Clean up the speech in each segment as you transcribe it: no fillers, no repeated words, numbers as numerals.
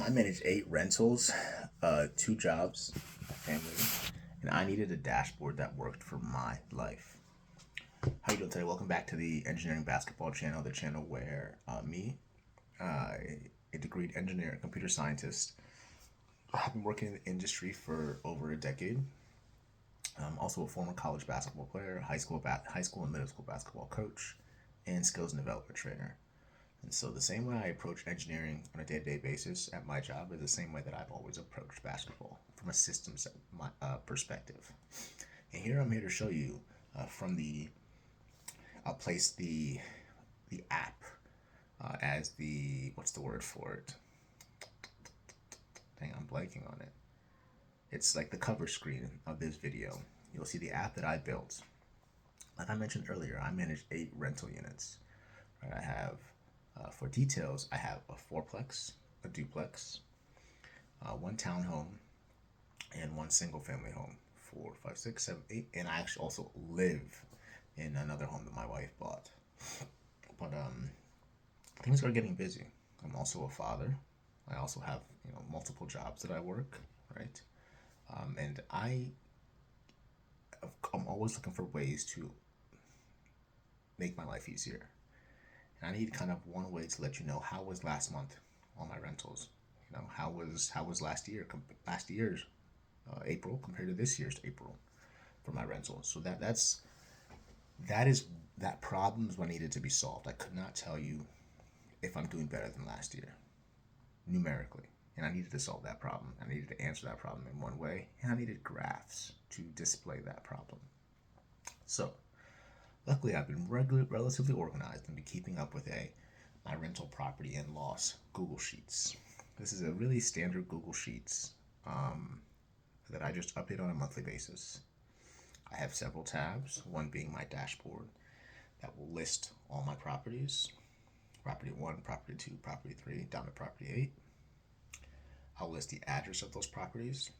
I managed 8 rentals, 2 jobs, a family, and I needed a dashboard that worked for my life. How you doing today? Welcome back to the Engineering Basketball channel, the channel where a degreed engineer, a computer scientist, I've been working in the industry for over a decade. I'm also a former college basketball player, high school and middle school basketball coach, and skills and development trainer. And so the same way I approach engineering on a day-to-day basis at my job is the same way that I've always approached basketball from a systems perspective. And here I'm here to show you from the I'll place the app as the what's the word for it? Dang, I'm blanking on it. It's like the cover screen of this video. You'll see the app that I built. Like I mentioned earlier, I manage 8 rental units. Right, I have for details, I have a fourplex, a duplex, one townhome, and one single family home. 4, 5, 6, 7, 8, and I actually also live in another home that my wife bought. But things are getting busy. I'm also a father. I also have multiple jobs that I work, right? And I'm always looking for ways to make my life easier. And I need kind of one way to let you know how was last month on my rentals. How was last year's April compared to this year's April for my rentals. So that problem is what needed to be solved. I could not tell you if I'm doing better than last year numerically. And I needed to solve that problem. I needed to answer that problem in one way, and I needed graphs to display that problem. So, luckily, I've been relatively organized and been keeping up with my rental property and loss Google Sheets. This is a really standard Google Sheets that I just update on a monthly basis. I have several tabs, one being my dashboard that will list all my properties, property 1, property 2, property 3, down to property 8. I'll list the address of those properties.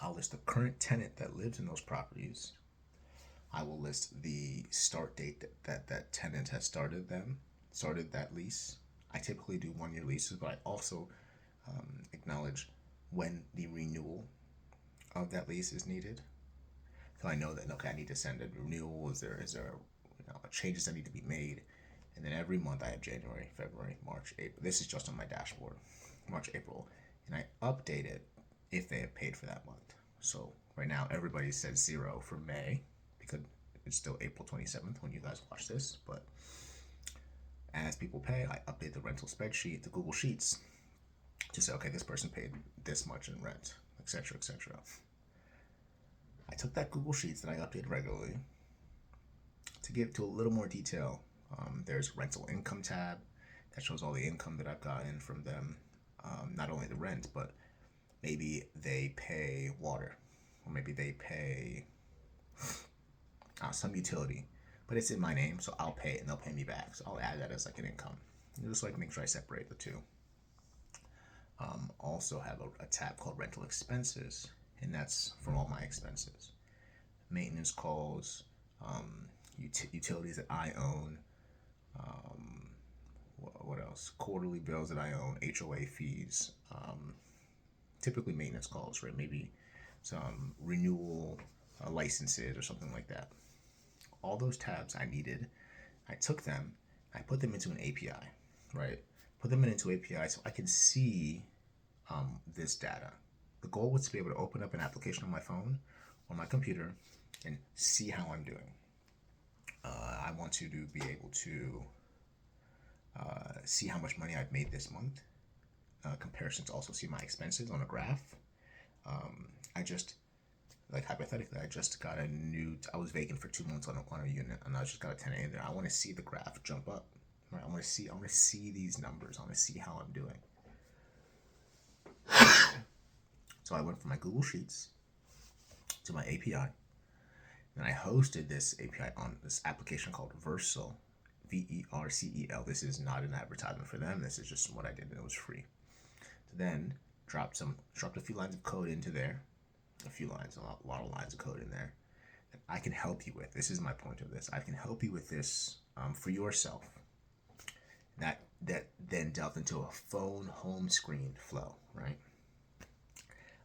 I'll list the current tenant that lives in those properties. I will list the start date that tenant has started that lease. I typically do 1-year leases, but I also acknowledge when the renewal of that lease is needed. So I know that, okay, I need to send a renewal. Is there changes that need to be made? And then every month I have January, February, March, April. This is just on my dashboard. March, April. And I update it if they have paid for that month. So right now everybody says 0 for May because it's still April 27th when you guys watch this. But as people pay, I update the rental spreadsheet, the Google Sheets, to say, okay, this person paid this much in rent, etc., etc. I took that Google Sheets that I update regularly to give to a little more detail. There's rental income tab that shows all the income that I've gotten from them. Not only the rent, but maybe they pay water, or maybe they pay some utility, but it's in my name, so I'll pay it and they'll pay me back. So I'll add that as like an income, just like make sure I separate the two. Also have a tab called rental expenses, and that's from all my expenses, maintenance calls, utilities that I own. What else? Quarterly bills that I own, HOA fees, typically maintenance calls, right? Maybe some renewal licenses or something like that. All those tabs I needed, I took them, I put them into an API, right? Put them into API so I can see this data. The goal was to be able to open up an application on my phone or my computer and see how I'm doing. I want to be able to see how much money I've made this month. Comparison to also see my expenses on a graph. I just, like hypothetically, I just got I was vacant for 2 months on a unit, and I just got a tenant in there. I want to see the graph jump up. Right? I want to see these numbers. I want to see how I'm doing. So I went from my Google Sheets to my API, and I hosted this API on this application called Vercel, Vercel. This is not an advertisement for them. This is just what I did, and it was free. Then dropped a few lines of code into there, a lot of lines of code in there that I can help you with. This is my point of this. I can help you with this for yourself. That that then delved into a phone home screen flow, right?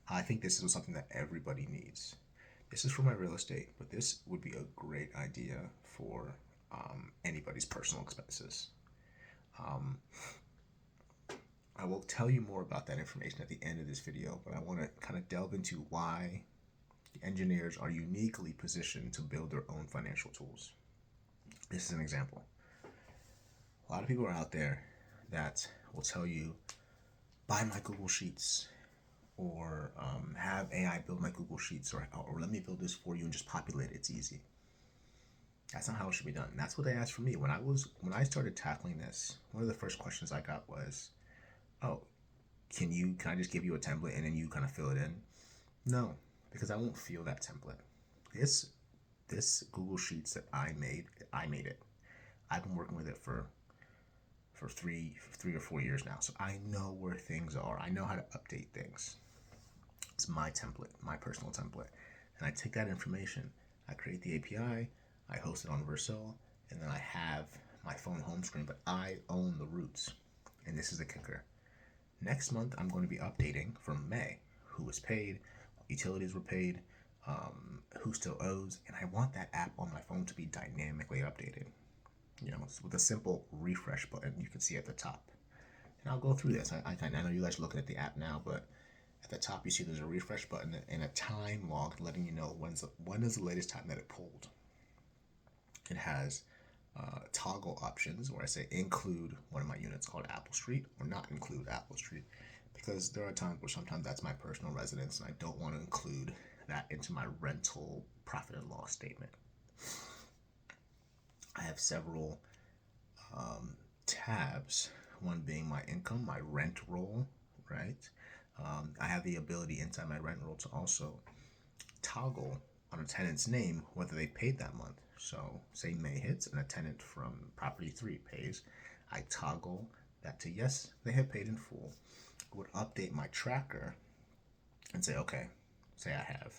I think this is something that everybody needs. This is for my real estate, but this would be a great idea for anybody's personal expenses. Um, I will tell you more about that information at the end of this video, but I want to kind of delve into why the engineers are uniquely positioned to build their own financial tools. This is an example. A lot of people are out there that will tell you, buy my Google Sheets, or have AI build my Google Sheets, or let me build this for you and just populate it. It's easy. That's not how it should be done. And that's what they asked for me when I started tackling this. One of the first questions I got was, "Oh, can I just give you a template and then you kind of fill it in?" No, because I won't feel that template. This Google Sheets that I made it. I've been working with it for 3 or 4 years now, so I know where things are. I know how to update things. It's my template, my personal template. And I take that information, I create the API, I host it on Vercel, and then I have my phone home screen, but I own the roots. And this is the kicker. Next month, I'm going to be updating from May who was paid, what utilities were paid, who still owes, and I want that app on my phone to be dynamically updated. With a simple refresh button you can see at the top. And I'll go through this. I know you guys are looking at the app now, but at the top you see there's a refresh button and a time log letting you know when is the latest time that it pulled. It has toggle options where I say include one of my units called Apple Street or not include Apple Street, because there are times where sometimes that's my personal residence and I don't want to include that into my rental profit and loss statement. I have several tabs, one being my income, my rent roll, right? I have the ability inside my rent roll to also toggle on a tenant's name whether they paid that month. So say May hits and a tenant from property 3 pays, I toggle that to yes, they have paid in full. I would update my tracker and say, okay, say I have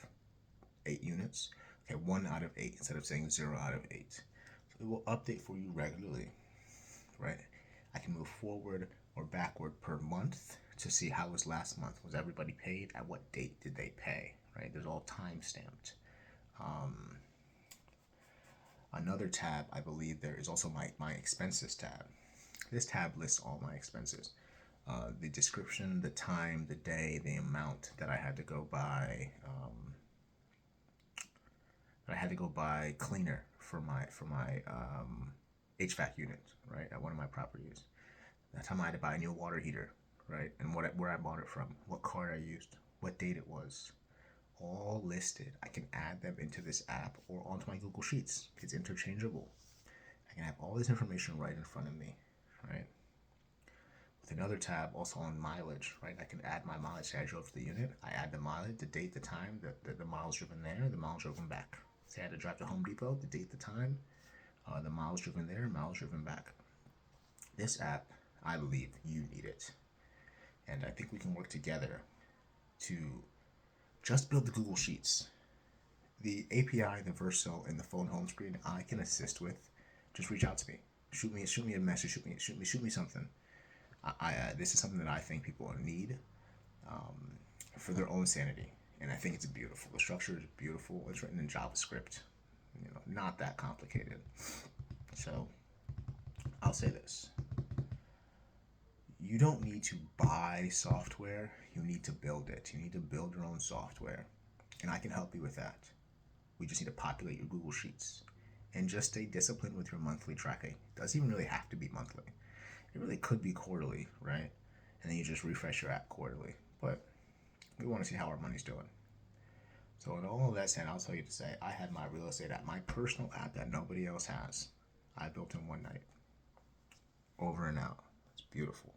8 units. Okay, 1 out of 8 instead of saying 0 out of 8. So it will update for you regularly, right? I can move forward or backward per month to see how was last month. Was everybody paid? At what date did they pay? Right? There's all time stamped. Another tab, I believe there is also my expenses tab. This tab lists all my expenses. The description, the time, the day, the amount that I had to go buy. That I had to go buy cleaner for my HVAC unit, right, at one of my properties. That time I had to buy a new water heater, right, and where I bought it from, what card I used, what date it was, all listed. I can add them into this app or onto my Google Sheets. It's interchangeable. I can have all this information right in front of me, right? With another tab also on mileage, right? I can add my mileage. Say I drove to the unit, I add the mileage, the date, the time, the miles driven there, the miles driven back. Say I had to drive to Home Depot, the date, the time, the miles driven there, miles driven back. This app, I believe you need it. And I think we can work together to just build the Google Sheets. The API, the Vercel, and the phone home screen I can assist with. Just reach out to me. Shoot me a message. Shoot me something. This is something that I think people need for their own sanity, and I think it's beautiful. The structure is beautiful. It's written in JavaScript. Not that complicated. So I'll say this: you don't need to buy software. You need to build it. You need to build your own software, and I can help you with that. We just need to populate your Google Sheets and just stay disciplined with your monthly tracking. It doesn't even really have to be monthly. It really could be quarterly, right? And then you just refresh your app quarterly. But we want to see how our money's doing. So in all of that said, I'll tell you to say, I had my real estate app, my personal app that nobody else has. I built in one night. Over and out. It's beautiful.